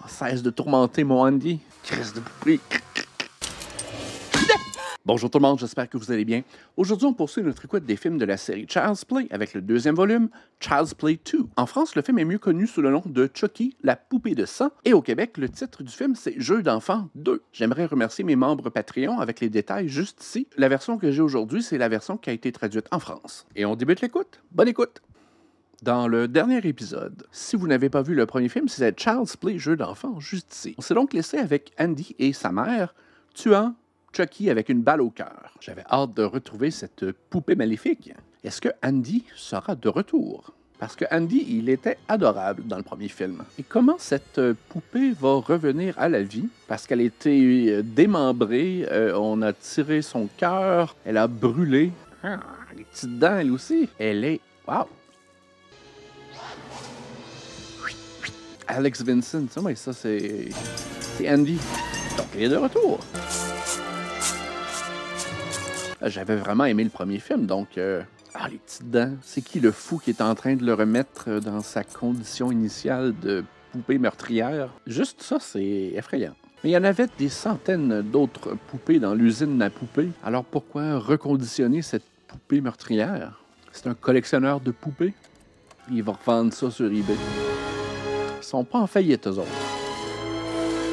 Cesse de tourmenter mon Andy. Crise de poupée. Bonjour tout le monde, j'espère que vous allez bien. Aujourd'hui, on poursuit notre écoute des films de la série Child's Play avec le deuxième volume, Child's Play 2. En France, le film est mieux connu sous le nom de Chucky, la poupée de sang. Et au Québec, le titre du film, c'est Jeux d'enfants 2. J'aimerais remercier mes membres Patreon avec les détails juste ici. La version que j'ai aujourd'hui, c'est la version qui a été traduite en France. Et on débute l'écoute. Bonne écoute! Dans le dernier épisode, si vous n'avez pas vu le premier film, c'est Child's Play, Jeux d'enfants, juste ici. On s'est donc laissé avec Andy et sa mère, tuant Chucky avec une balle au cœur. J'avais hâte de retrouver cette poupée maléfique. Est-ce que Andy sera de retour? Parce que Andy, il était adorable dans le premier film. Et comment cette poupée va revenir à la vie? Parce qu'elle a été démembrée, on a tiré son cœur, elle a brûlé. Ah, les petites dents, elle aussi. Elle est... Wow! Alex Vincent, ça c'est Andy. Donc il est de retour. J'avais vraiment aimé le premier film, donc... les petites dents. C'est qui le fou qui est en train de le remettre dans sa condition initiale de poupée meurtrière? Juste ça, c'est effrayant. Mais il y en avait des centaines d'autres poupées dans l'usine à poupées. Alors pourquoi reconditionner cette poupée meurtrière? C'est un collectionneur de poupées. Il va revendre ça sur eBay. Ils sont pas en faillite, eux autres.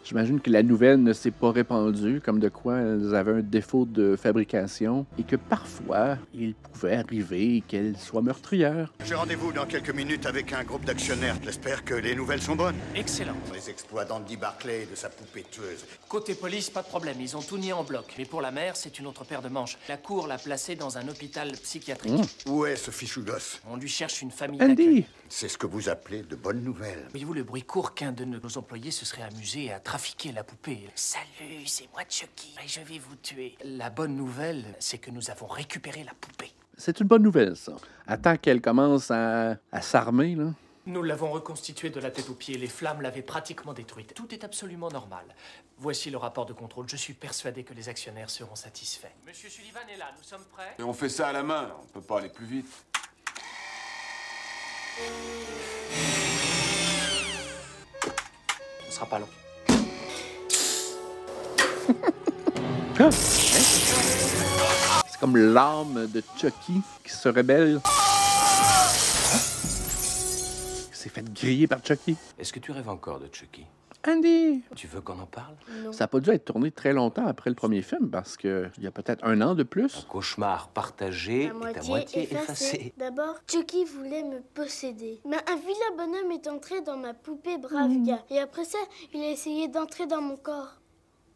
J'imagine que la nouvelle ne s'est pas répandue, comme de quoi elles avaient un défaut de fabrication, et que parfois, il pouvait arriver qu'elles soient meurtrières. J'ai rendez-vous dans quelques minutes avec un groupe d'actionnaires. J'espère que les nouvelles sont bonnes. Excellent. Les exploits d'Andy Barclay et de sa poupée tueuse. Côté police, pas de problème, ils ont tout nié en bloc. Mais pour la mère, c'est une autre paire de manches. La cour l'a placée dans un hôpital psychiatrique. Où est ce fichu gosse? On lui cherche une famille Andy! d'accueil. C'est ce que vous appelez de bonnes nouvelles. Voyez-vous le bruit court qu'un de nos employés se serait amusé à trafiquer la poupée. Salut, c'est moi Chucky. Et je vais vous tuer. La bonne nouvelle, c'est que nous avons récupéré la poupée. C'est une bonne nouvelle, ça. Attends qu'elle commence à s'armer, là. Nous l'avons reconstituée de la tête aux pieds. Les flammes l'avaient pratiquement détruite. Tout est absolument normal. Voici le rapport de contrôle. Je suis persuadé que les actionnaires seront satisfaits. Monsieur Sullivan est là. Nous sommes prêts? Et on fait ça à la main, on peut pas aller plus vite. Ce sera pas long. C'est comme l'âme de Chucky qui se rebelle. Il s'est fait griller par Chucky. Est-ce que tu rêves encore de Chucky? Andy! Tu veux qu'on en parle? Ça n'a pas dû être tourné très longtemps après le premier film, parce qu'il y a peut-être un an de plus. Un cauchemar partagé est à moitié effacé. D'abord, Chucky voulait me posséder. Mais un vilain bonhomme est entré dans ma poupée Bravga. Et après ça, il a essayé d'entrer dans mon corps.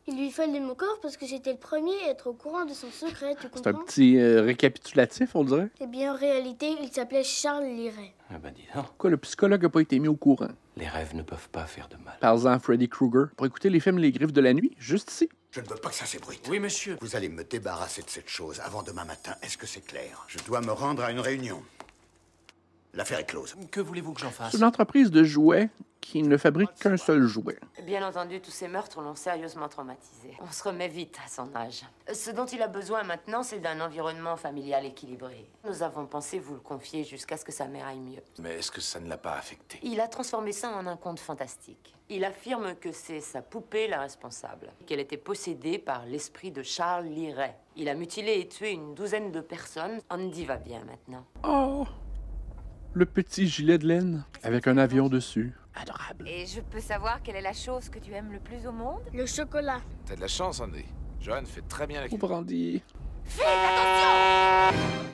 Il lui fallait mon corps parce que j'étais le premier à être au courant de son secret, tu comprends? C'est un petit récapitulatif, on dirait. Eh bien, en réalité, il s'appelait Charles Liray. Ah ben dis donc, Quoi, le psychologue n'a pas été mis au courant. les rêves ne peuvent pas faire de mal. Parle-en à Freddy Krueger. Pour écouter les films Les Griffes de la Nuit, juste ici. Je ne veux pas que ça s'ébruite. Oui, monsieur. Vous allez me débarrasser de cette chose avant demain matin. Est-ce que c'est clair? Je dois me rendre à une réunion. L'affaire est close. Que voulez-vous que j'en fasse? C'est une entreprise de jouets qui ne fabrique qu'un seul jouet. Bien entendu, tous ces meurtres l'ont sérieusement traumatisé. On se remet vite à son âge. Ce dont il a besoin maintenant, c'est d'un environnement familial équilibré. Nous avons pensé vous le confier jusqu'à ce que sa mère aille mieux. Mais est-ce que ça ne l'a pas affecté? Il a transformé ça en un conte fantastique. Il affirme que c'est sa poupée la responsable, qu'elle était possédée par l'esprit de Charles Liray. Il a mutilé et tué une douzaine de personnes. Andy va bien maintenant. Oh! Le petit gilet de laine avec un avion dessus. Adorable. Et je peux savoir quelle est la chose que tu aimes le plus au monde? Le chocolat. T'as de la chance, Andy. Johan fait très bien la cuisine. Pauvre Andy.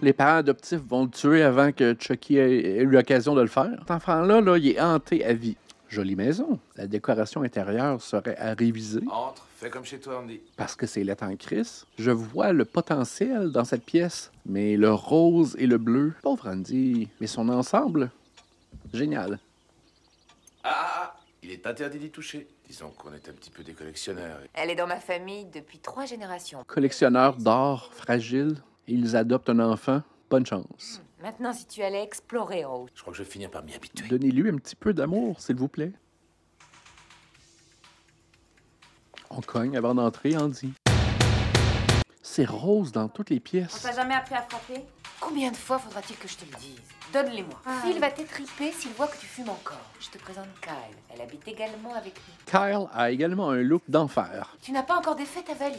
Les parents adoptifs vont le tuer avant que Chucky ait eu l'occasion de le faire. Cet enfant-là, il est hanté à vie. Jolie maison. La décoration intérieure serait à réviser. Entre, fais comme chez toi, Andy. Parce que c'est lettre en crise. Je vois le potentiel dans cette pièce. Mais le rose et le bleu, pauvre Andy. Mais son ensemble, génial. Il est interdit d'y toucher. Disons qu'on est un petit peu des collectionneurs. Elle est dans ma famille depuis 3 générations. Collectionneurs d'or fragile. Ils adoptent un enfant. Bonne chance. Maintenant, si tu allais explorer en haut. Je crois que je vais finir par m'y habituer. Donnez-lui un petit peu d'amour, s'il vous plaît. On cogne avant d'entrer, Andy. c'est rose dans toutes les On pièces. t'a jamais appris à frapper? Combien de fois faudra-t-il que je te le dise? Donne-les-moi. Phil va t'étriper s'il voit que tu fumes encore. Je te présente Kyle. Elle habite également avec nous. Kyle a également un look d'enfer. Tu n'as pas encore défait ta valise.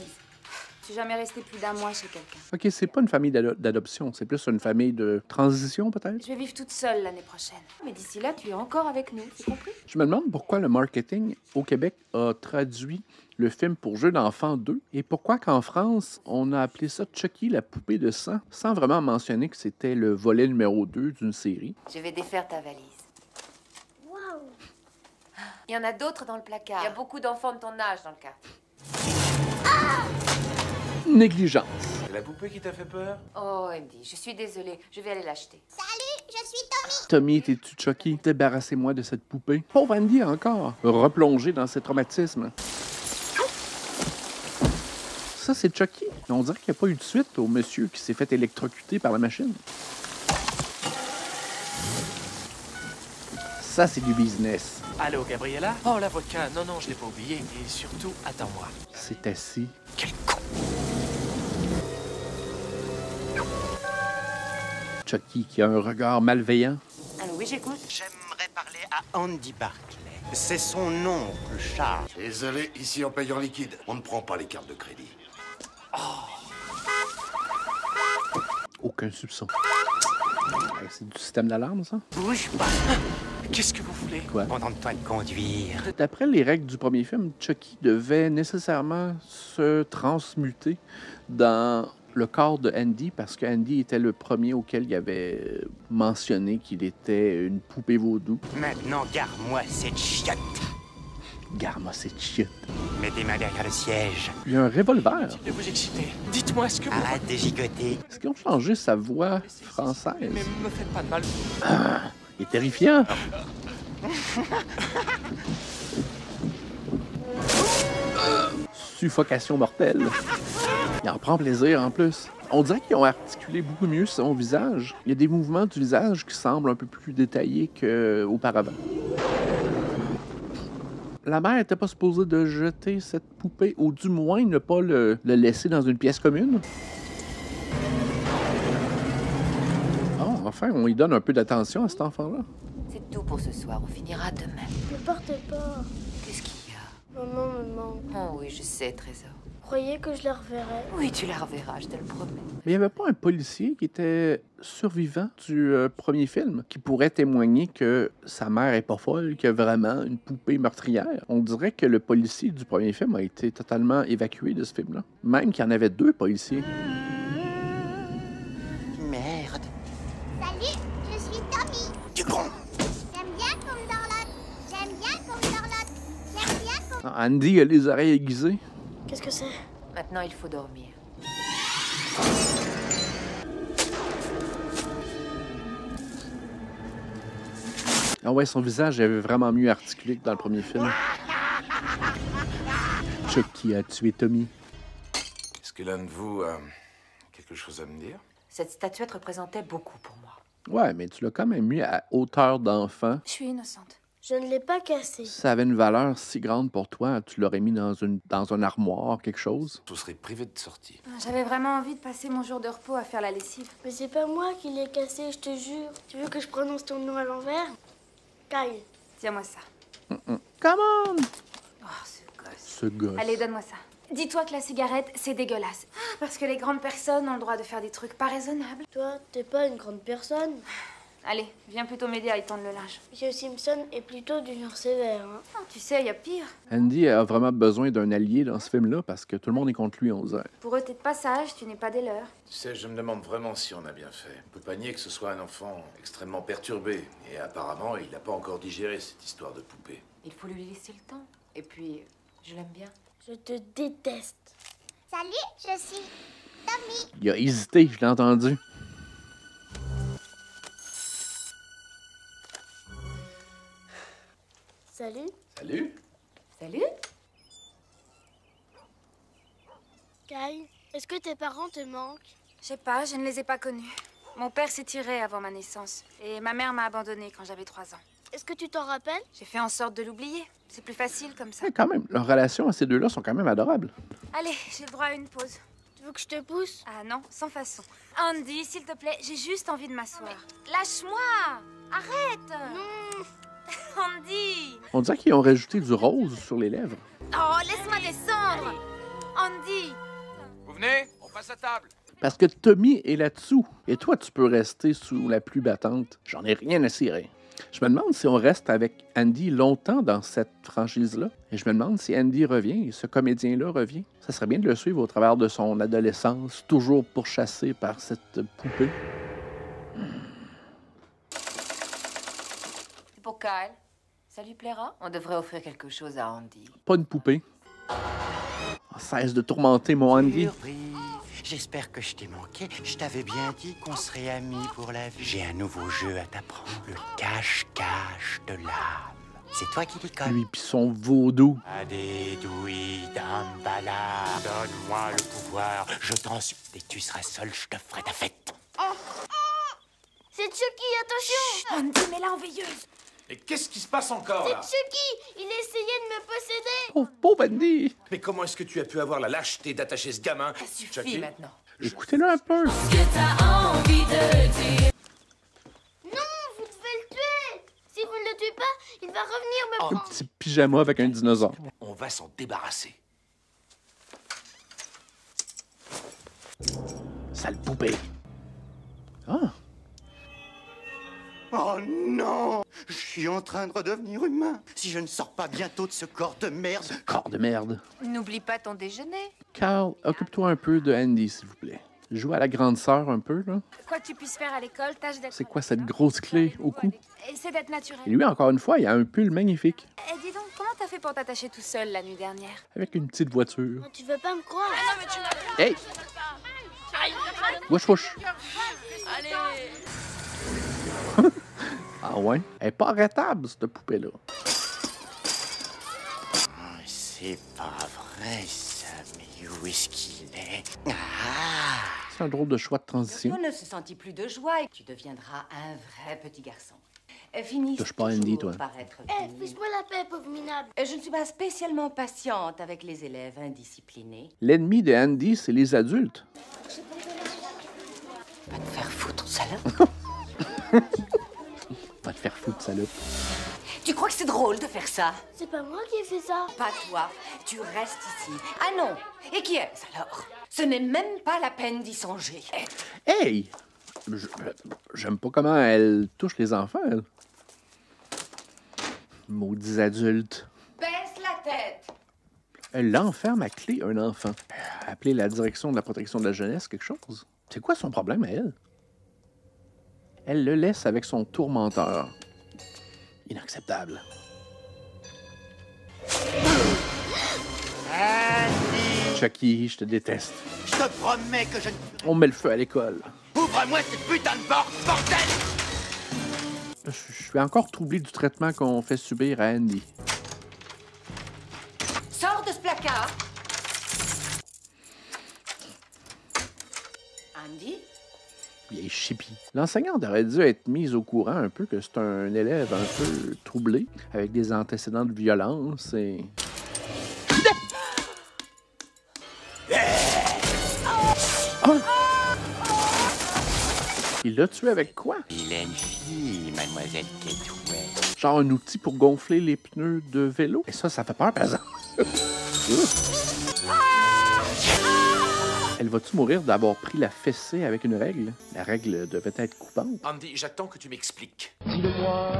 Je suis jamais restée plus d'un mois chez quelqu'un. OK, c'est pas une famille d'adoption, c'est plus une famille de transition, peut-être? Je vais vivre toute seule l'année prochaine. Mais d'ici là, tu es encore avec nous, tu compris? Je me demande pourquoi le marketing au Québec a traduit le film pour jeux d'enfants 2 et pourquoi qu'en France, on a appelé ça Chucky, la poupée de sang, sans vraiment mentionner que c'était le volet numéro 2 d'une série. Je vais défaire ta valise. Waouh! Il y en a d'autres dans le placard. Il y a beaucoup d'enfants de ton âge dans le cas. Négligence. C'est la poupée qui t'a fait peur? Oh, Andy, je suis désolée. Je vais aller l'acheter. Salut, je suis Tommy. Tommy, t'es-tu Chucky? Débarrassez-moi de cette poupée. Pauvre Andy encore, replongé dans ses traumatismes. Ça, c'est Chucky. On dirait qu'il n'y a pas eu de suite au monsieur qui s'est fait électrocuter par la machine. Ça, c'est du business. Allô, Gabriella? Oh, la vodka. Non, non, je l'ai pas oublié. Et surtout, attends-moi. C'est assis. Quel con! Chucky qui a un regard malveillant. Allô, oui, j'écoute. J'aimerais parler à Andy Barclay. C'est son oncle, Charles. Désolé, ici on paye en liquide. On ne prend pas les cartes de crédit. Aucun soupçon. C'est du système d'alarme, ça? Bouge pas Qu'est-ce que vous voulez? Quoi? pendant de toi de conduire. D'après les règles du premier film, Chucky devait nécessairement se transmuter dans le corps de Andy parce que Andy était le premier auquel il avait mentionné qu'il était une poupée vaudou. Maintenant, garde-moi cette chiotte. Garde-moi cette chiotte. Mets tes mains derrière le siège. Il y a un revolver. Ne vous excitez. Dites-moi ce que vous... Arrête de gigoter. Est-ce qu'ils ont changé sa voix française? Mais me faites pas de mal. Il est terrifiant. Suffocation mortelle. Il en prend plaisir en plus. On dirait qu'ils ont articulé beaucoup mieux son visage. Il y a des mouvements du visage qui semblent un peu plus détaillés qu'auparavant. La mère n'était pas supposée de jeter cette poupée, ou du moins ne pas le laisser dans une pièce commune. Oh, enfin, on lui donne un peu d'attention à cet enfant-là. C'est tout pour ce soir. On finira demain. Ne partez pas. Qu'est-ce qu'il y a? Maman me manque. Oh oui, je sais, Trésor. Croyez que je la reverrai. Oui, tu la reverras, je te le promets. Mais il n'y avait pas un policier qui était survivant du premier film qui pourrait témoigner que sa mère est pas folle, qu'il y a vraiment une poupée meurtrière. On dirait que le policier du premier film a été totalement évacué de ce film-là. Même qu'il y en avait deux policiers. Merde. Salut, je suis Tommy. Du con. J'aime bien qu'on me dorlote. J'aime bien qu'on me dorlote. J'aime bien qu'on... Andy a les oreilles aiguisées. Qu'est-ce que c'est? Maintenant, il faut dormir. Ah ouais, son visage avait vraiment mieux articulé que dans le premier film. Chucky a tué Tommy. Est-ce que l'un de vous a quelque chose à me dire? Cette statuette représentait beaucoup pour moi. Ouais, mais tu l'as quand même mis à hauteur d'enfant. Je suis innocente. Je ne l'ai pas cassé. Si ça avait une valeur si grande pour toi, tu l'aurais mis dans un armoire, quelque chose. Vous serez privé de sortie. J'avais vraiment envie de passer mon jour de repos à faire la lessive. Mais c'est pas moi qui l'ai cassé, je te jure. Tu veux que je prononce ton nom à l'envers? Kyle. Tiens-moi ça. Come on! Oh, ce gosse. Ce gosse. Allez, donne-moi ça. Dis-toi que la cigarette, c'est dégueulasse. Parce que les grandes personnes ont le droit de faire des trucs pas raisonnables. Toi, t'es pas une grande personne. Allez, viens plutôt m'aider à étendre le linge. Monsieur Simpson est plutôt du genre sévère, hein. Oh, tu sais, il y a pire. Andy a vraiment besoin d'un allié dans ce film-là parce que tout le monde est contre lui, on dirait. Pour eux, t'es de passage, tu n'es pas des leurs. Tu sais, je me demande vraiment si on a bien fait. On peut pas nier que ce soit un enfant extrêmement perturbé. Et apparemment, il n'a pas encore digéré cette histoire de poupée. Il faut lui laisser le temps. Et puis, je l'aime bien. Je te déteste. Salut, je suis Tommy. Il a hésité, je l'ai entendu. Salut. Salut. Salut. Kyle, est-ce que tes parents te manquent? Je sais pas, je ne les ai pas connus. Mon père s'est tiré avant ma naissance. Et ma mère m'a abandonnée quand j'avais 3 ans. Est-ce que tu t'en rappelles? J'ai fait en sorte de l'oublier. C'est plus facile comme ça. Ouais, quand même, leurs relations à ces deux-là sont quand même adorables. Allez, j'ai le droit à une pause. Tu veux que je te pousse? Ah non, sans façon. Andy, s'il te plaît, j'ai juste envie de m'asseoir. Lâche-moi! Arrête! Non. Andy! On dirait qu'ils ont rajouté du rose sur les lèvres. Oh, laisse-moi descendre! Andy! Vous venez? On passe à table. Parce que Tommy est là-dessous. Et toi, tu peux rester sous la pluie battante. J'en ai rien à cirer. Je me demande si on reste avec Andy longtemps dans cette franchise-là. Et je me demande si Andy revient, et ce comédien-là revient. Ça serait bien de le suivre au travers de son adolescence, toujours pourchassé par cette poupée. C'est pour Kyle. Ça lui plaira? On devrait offrir quelque chose à Andy. Pas une poupée. Oh, cesse de tourmenter mon Andy. Surprise. J'espère que je t'ai manqué. Je t'avais bien dit qu'on serait amis pour la vie. J'ai un nouveau jeu à t'apprendre. Le cache-cache de l'âme. C'est toi qui déconne. Lui pis son vaudou. Adédoui Dambala. Donne-moi le pouvoir. Je t'en supplie. Dès que tu seras seul, je te ferai ta fête. C'est Chucky, attention! Andy, mets-la en veilleuse! Mais qu'est-ce qui se passe encore, là? C'est Chucky! Il essayait de me posséder! Pauvre Andy! Mais comment est-ce que tu as pu avoir la lâcheté d'attacher ce gamin? Ça suffit Chucky? maintenant. Écoutez-le un peu. Non, vous devez le tuer! Si vous ne le tuez pas, il va revenir me Un prendre. petit pyjama avec un dinosaure. On va s'en débarrasser. Sale poupée. Ah! Oh non! Je suis en train de redevenir humain. Si je ne sors pas bientôt de ce corps de merde. Corps de merde. N'oublie pas ton déjeuner. Carl, occupe-toi un peu de Andy, s'il vous plaît. Joue à la grande sœur un peu, là. Quoi que tu puisses faire à l'école, tâche d'être... C'est quoi cette grosse clé au cou? Essaie d'être naturel. Et lui, encore une fois, il a un pull magnifique. Eh, dis donc, comment t'as fait pour t'attacher tout seul la nuit dernière? Avec une petite voiture. Tu veux pas me croire? Hey! Wesh, wesh. Ah ouais? Elle est pas arrêtable, cette poupée-là. C'est pas vrai, ça. Mais où est-ce qu'il est? C'est un drôle de choix de transition. On ne se sentit plus de joie et tu deviendras un vrai petit garçon. Finis Touche pas à Andy, toi. par être Eh, pénible. fiche-moi la paix, pauvre minable. Je ne suis pas spécialement patiente avec les élèves indisciplinés. L'ennemi de Andy, c'est les adultes. Va te faire foutre, salope. Va te faire foutre, salope. Tu crois que c'est drôle de faire ça? C'est pas moi qui ai fait ça. Pas toi. Tu restes ici. Ah non. Et qui est-ce alors? Ce n'est même pas la peine d'y songer. Hey! J'aime pas comment elle touche les enfants, elle. Maudits adultes. Baisse la tête. Elle enferme à clé un enfant. Appeler la direction de la protection de la jeunesse, quelque chose. C'est quoi son problème à elle? Elle le laisse avec son tourmenteur. Inacceptable. Andy! Chucky, je te déteste. Je te promets que je ne... On met le feu à l'école. Ouvre-moi cette putain de porte, bordel! Je suis encore troublé du traitement qu'on fait subir à Andy. Sors de ce placard. Andy? Vieille chipie. L'enseignante aurait dû être mise au courant un peu que c'est un élève un peu troublé, avec des antécédents de violence et... Il l'a tué avec quoi? Il est une fille, mademoiselle Gateway. Genre un outil pour gonfler les pneus de vélo? Et ça fait peur, par exemple. Elle va-tu mourir d'avoir pris la fessée avec une règle? La règle devait être coupante. Andy, j'attends que tu m'expliques. Dis-le-moi.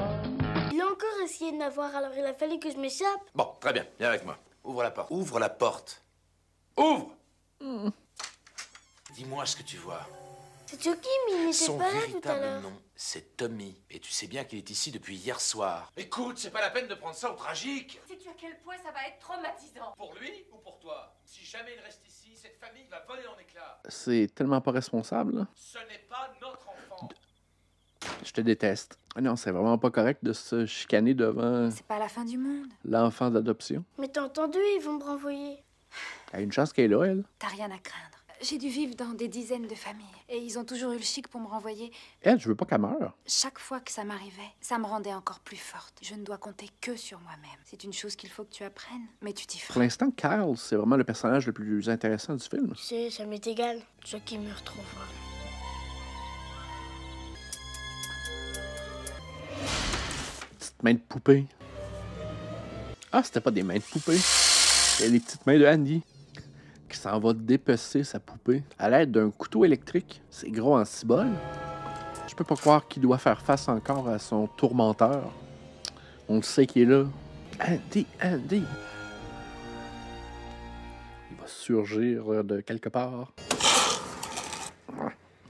Il a encore essayé de m'avoir, alors il a fallu que je m'échappe. Bon, très bien. Viens avec moi. Ouvre la porte. Ouvre la porte. Ouvre! Dis-moi ce que tu vois. C'est Chucky, mais il n'était Son pas là tout à véritable l'heure. nom, c'est Tommy. Et tu sais bien qu'il est ici depuis hier soir. Écoute, c'est pas la peine de prendre ça au tragique. Sais-tu à quel point ça va être traumatisant? Pour lui ou pour toi? Si jamais il reste ici, cette famille va voler en éclats. C'est tellement pas responsable, là. Ce n'est pas notre enfant. Je te déteste. Ah non, c'est vraiment pas correct de se chicaner devant C'est pas la fin du monde. l'enfant d'adoption. Mais t'as entendu, ils vont me renvoyer. Elle a une chance qu'elle est là, elle. T'as rien à craindre. J'ai dû vivre dans des dizaines de familles. Et ils ont toujours eu le chic pour me renvoyer. Elle, je veux pas qu'elle meure. Chaque fois que ça m'arrivait, ça me rendait encore plus forte. Je ne dois compter que sur moi-même. C'est une chose qu'il faut que tu apprennes, mais tu t'y feras. Pour l'instant, Kyle, c'est vraiment le personnage le plus intéressant du film. Tu sais, ça m'est égal. Chucky me retrouvera. Petite main de poupée. Ah, c'était pas des mains de poupée. C'était les petites mains de Andy qui s'en va dépecer sa poupée à l'aide d'un couteau électrique. C'est gros en cibole. Je peux pas croire qu'il doit faire face encore à son tourmenteur. On le sait qu'il est là. Andy, Andy. Il va surgir de quelque part.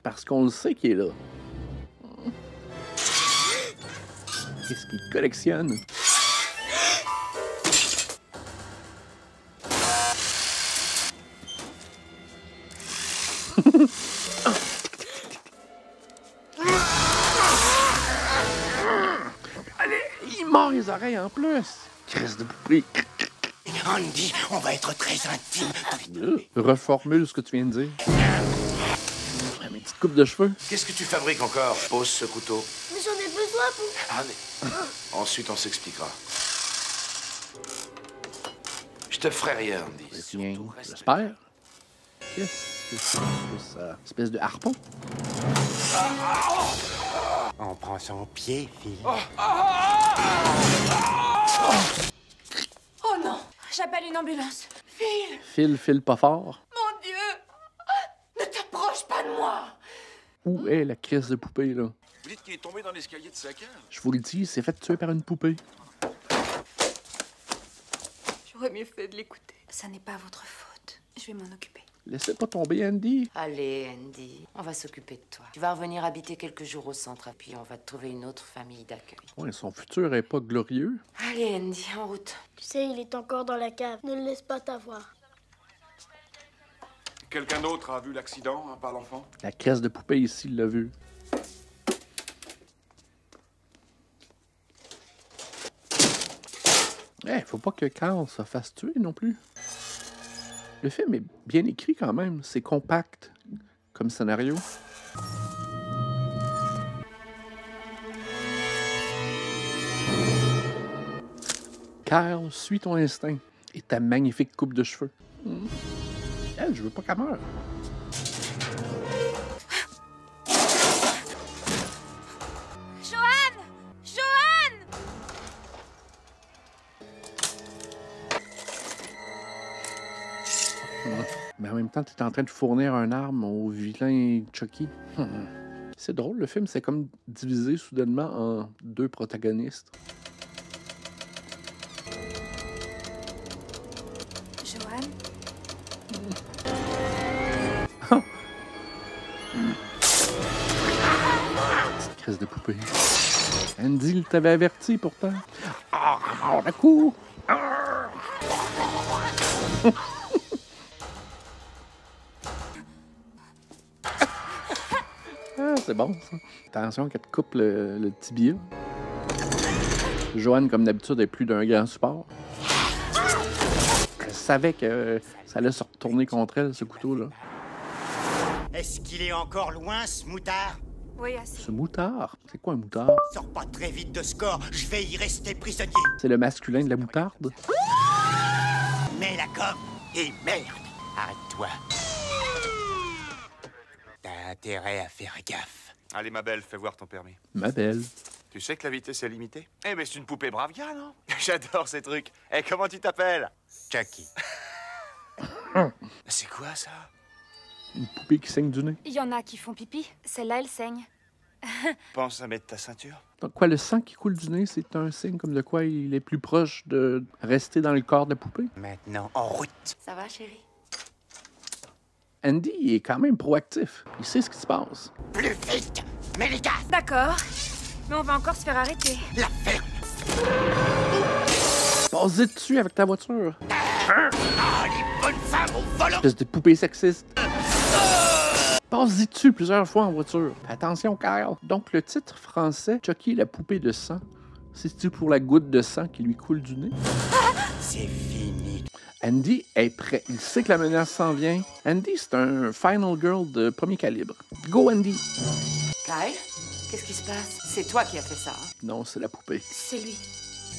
Parce qu'on le sait qu'il est là. Qu'est-ce qu'il collectionne? Allez, il mord les oreilles en plus. Crise de poupée. Andy, on va être très intime. Reformule ce que tu viens de dire. Une petite coupe de cheveux. Qu'est-ce que tu fabriques encore? Pose ce couteau. Mais j'en ai besoin pour... Ah, mais... Ensuite, on s'expliquera. Je te ferai rien, Andy. Tiens, j'espère. Qu'est-ce que c'est que ça? Espèce de harpon? On prend son pied, Phil. Oh non! J'appelle une ambulance. File pas fort. Mon Dieu! Ne t'approche pas de moi! Où est la crise de poupée, là? Vous dites qu'il est tombé dans l'escalier de sa cave? Je vous le dis, il s'est fait tuer par une poupée. J'aurais mieux fait de l'écouter. Ça n'est pas votre faute. Je vais m'en occuper. Laissez pas tomber Andy. Allez, Andy, on va s'occuper de toi. Tu vas revenir habiter quelques jours au centre, puis on va te trouver une autre famille d'accueil. Ouais, son futur est pas glorieux. Allez, Andy, en route. Tu sais, il est encore dans la cave. Ne le laisse pas t'avoir. Quelqu'un d'autre a vu l'accident, à part l'enfant? La crise de poupée ici, il l'a vu. Faut pas que Carl se fasse tuer non plus. Le film est bien écrit quand même. C'est compact comme scénario. Kyle, suis ton instinct et ta magnifique coupe de cheveux. Elle, je veux pas qu'elle meure. Johan! Johan! Mais en même temps, tu es en train de fournir une arme au vilain Chucky. C'est drôle, le film, c'est comme divisé soudainement en deux protagonistes. Johan? Petite crise de poupée. Andy, il t'avait averti pourtant. Ah, la cour! Ah! Ah, c'est bon, ça. Attention qu'elle te coupe le tibia. Joanne, comme d'habitude, est plus d'un grand support. Elle savait que ça allait se retourner contre elle, ce couteau-là. Est-ce qu'il est encore loin, ce moutard? Oui, assez. Ce moutard? C'est quoi un moutard? Sors pas très vite de ce corps, je vais y rester prisonnier. C'est le masculin de la moutarde? Mets la gomme et merde! Arrête-toi. T'as intérêt à faire gaffe. Allez, ma belle, fais voir ton permis. Ma belle. Tu sais que la vitesse est limitée? Eh, mais c'est une poupée Bravia, non? J'adore ces trucs. Eh, comment tu t'appelles? Chucky. C'est quoi, ça? Une poupée qui saigne du nez. Il y en a qui font pipi. Celle-là, elle saigne. Pense à mettre ta ceinture. Donc quoi, le sang qui coule du nez, c'est un signe comme de quoi il est plus proche de rester dans le corps de la poupée? Maintenant, en route. Ça va, chérie? Andy, il est quand même proactif. Il sait ce qui se passe. Plus vite! Mets les gaz! D'accord. Mais on va encore se faire arrêter. La ferme! Passe-y dessus avec ta voiture. Ah, les bonnes femmes au volant! Espèce de poupée sexiste. Passe-y dessus plusieurs fois en voiture. Attention, Kyle. Donc, le titre français, Chucky, la poupée de sang, c'est-tu pour la goutte de sang qui lui coule du nez? C'est fini. Andy est prêt. Il sait que la menace s'en vient. Andy, c'est un final girl de premier calibre. Go, Andy! Kyle, qu'est-ce qui se passe? C'est toi qui as fait ça, hein? Non, c'est la poupée. C'est lui.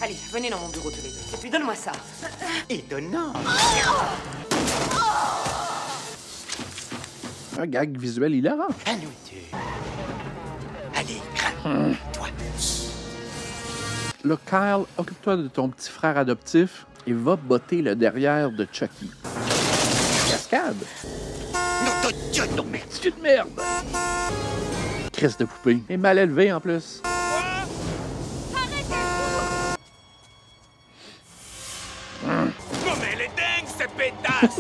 Allez, venez dans mon bureau tous les deux. Et puis donne-moi ça. Étonnant. Un gag visuel hilarant. À nous deux. Allez, crains. Toi. Là, Kyle, occupe-toi de ton petit frère adoptif et va botter le derrière de Chucky. Cascade! Non, mais tu de merde! Crise de poupée. Et mal élevé en plus. Mais elle est dingue, cette pétasse!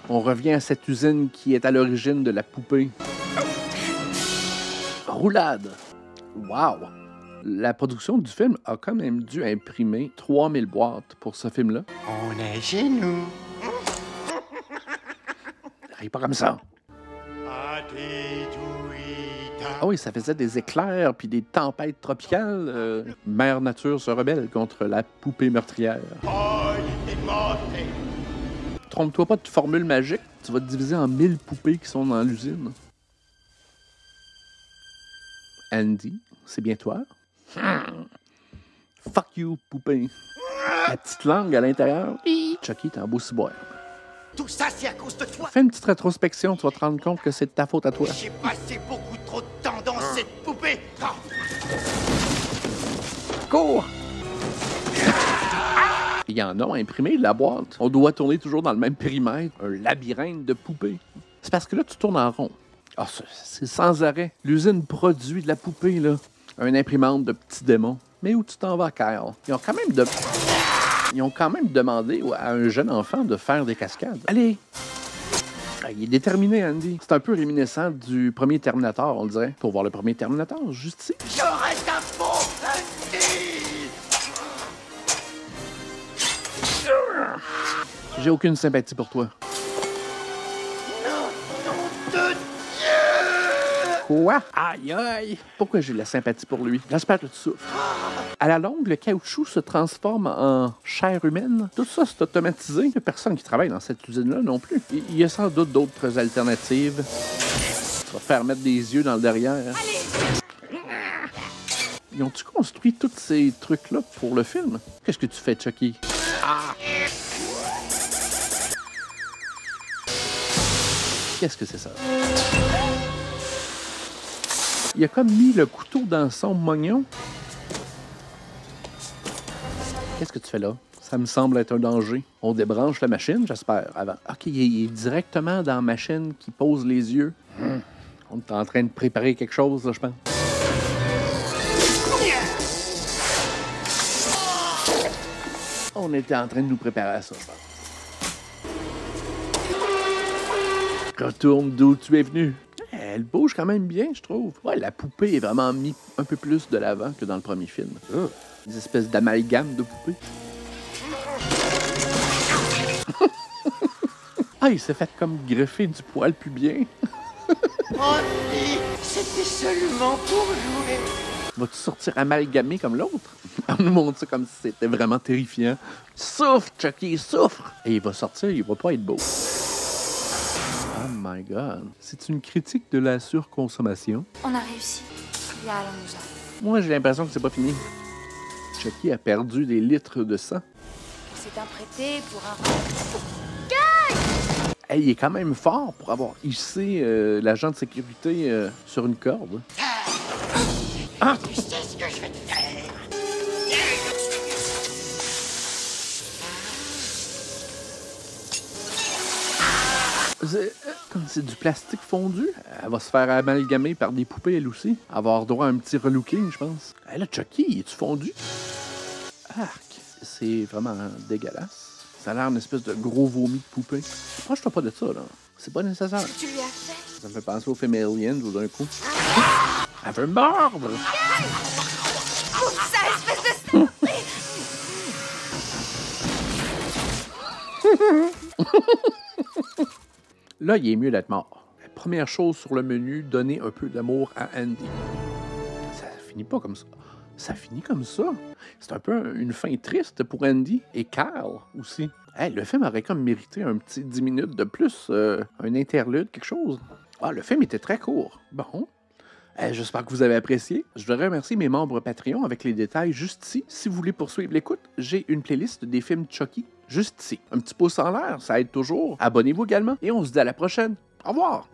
On revient à cette usine qui est à l'origine de la poupée. Roulade! Wow! La production du film a quand même dû imprimer 3000 boîtes pour ce film-là. On est chez nous. Ris pas comme ça. Ah oui, ça faisait des éclairs puis des tempêtes tropicales. Mère Nature se rebelle contre la poupée meurtrière. Trompe-toi pas de formule magique. Tu vas te diviser en 1000 poupées qui sont dans l'usine. Andy, c'est bien toi? Fuck you, poupée. La petite langue à l'intérieur. Chucky, t'es en beau ciboire. Tout ça, c'est à cause de toi. Fais une petite rétrospection, tu vas te rendre compte que c'est de ta faute à toi. J'ai passé beaucoup trop de temps dans cette poupée. Cours! Il y en a imprimé la boîte. On doit tourner toujours dans le même périmètre. Un labyrinthe de poupées. C'est parce que là, tu tournes en rond. Ah, c'est sans arrêt. L'usine produit de la poupée, là. Un imprimante de petits démons. Mais où tu t'en vas, Kyle? Ils ont quand même demandé à un jeune enfant de faire des cascades. Allez! Ah, il est déterminé, Andy. C'est un peu réminiscent du premier Terminator, on le dirait. Pour voir le premier Terminator, juste ici. J'aurais ta peau, Andy! J'ai aucune sympathie pour toi. Quoi? Aïe, aïe! Pourquoi j'ai de la sympathie pour lui? J'espère que tu souffres. À la longue, le caoutchouc se transforme en chair humaine. Tout ça, c'est automatisé. Il n'y a personne qui travaille dans cette usine-là non plus. Il y a sans doute d'autres alternatives. Tu vas faire mettre des yeux dans le derrière. Ils ont-tu construit tous ces trucs-là pour le film? Qu'est-ce que tu fais, Chucky? Ah! Qu'est-ce que c'est ça? Il a comme mis le couteau dans son mognon. Qu'est-ce que tu fais là? Ça me semble être un danger. On débranche la machine, j'espère, avant. OK, il est directement dans la machine qui pose les yeux. On est en train de préparer quelque chose, là, je pense. On était en train de nous préparer à ça, je pense. Retourne d'où tu es venu. Elle bouge quand même bien, je trouve. Ouais, la poupée est vraiment mise un peu plus de l'avant que dans le premier film. Des espèces d'amalgames de poupées. Ah, il s'est fait comme greffer du poil pubien. Oh, c'était seulement pour jouer. Vas-tu sortir amalgamé comme l'autre? On nous montre ça comme si c'était vraiment terrifiant. Souffre, Chucky, souffre! Et il va sortir, il va pas être beau. Oh my God. C'est une critique de la surconsommation. On a réussi. Là, allons-nous-en. Moi, j'ai l'impression que c'est pas fini. Chucky a perdu des litres de sang. Il s'est apprêté pour un... Hey, il est quand même fort pour avoir hissé l'agent de sécurité sur une corde. Ah! Tu sais ce que je vais te faire? Comme c'est du plastique fondu, elle va se faire amalgamer par des poupées, elle aussi. Avoir droit à un petit relooking, je pense. Hey, là, Chucky, es-tu fondu? Arc, c'est vraiment dégueulasse. Ça a l'air une espèce de gros vomi de poupée. Approche-toi pas de ça, là. C'est pas nécessaire. Qu'est-ce que tu lui as fait? Ça me fait penser aux Female Aliens ou d'un coup. Elle veut mordre! Ça, espèce de... Là, il est mieux d'être mort. Première chose sur le menu, donner un peu d'amour à Andy. Ça finit pas comme ça. ça finit comme ça. C'est un peu une fin triste pour Andy et Kyle aussi. Hey, le film aurait comme mérité un petit 10 minutes de plus, un interlude, quelque chose. Ah, le film était très court. Bon. J'espère que vous avez apprécié. Je voudrais remercier mes membres Patreon avec les détails juste ici. Si vous voulez poursuivre l'écoute, j'ai une playlist des films Chucky juste ici. Un petit pouce en l'air, ça aide toujours. Abonnez-vous également et on se dit à la prochaine. Au revoir!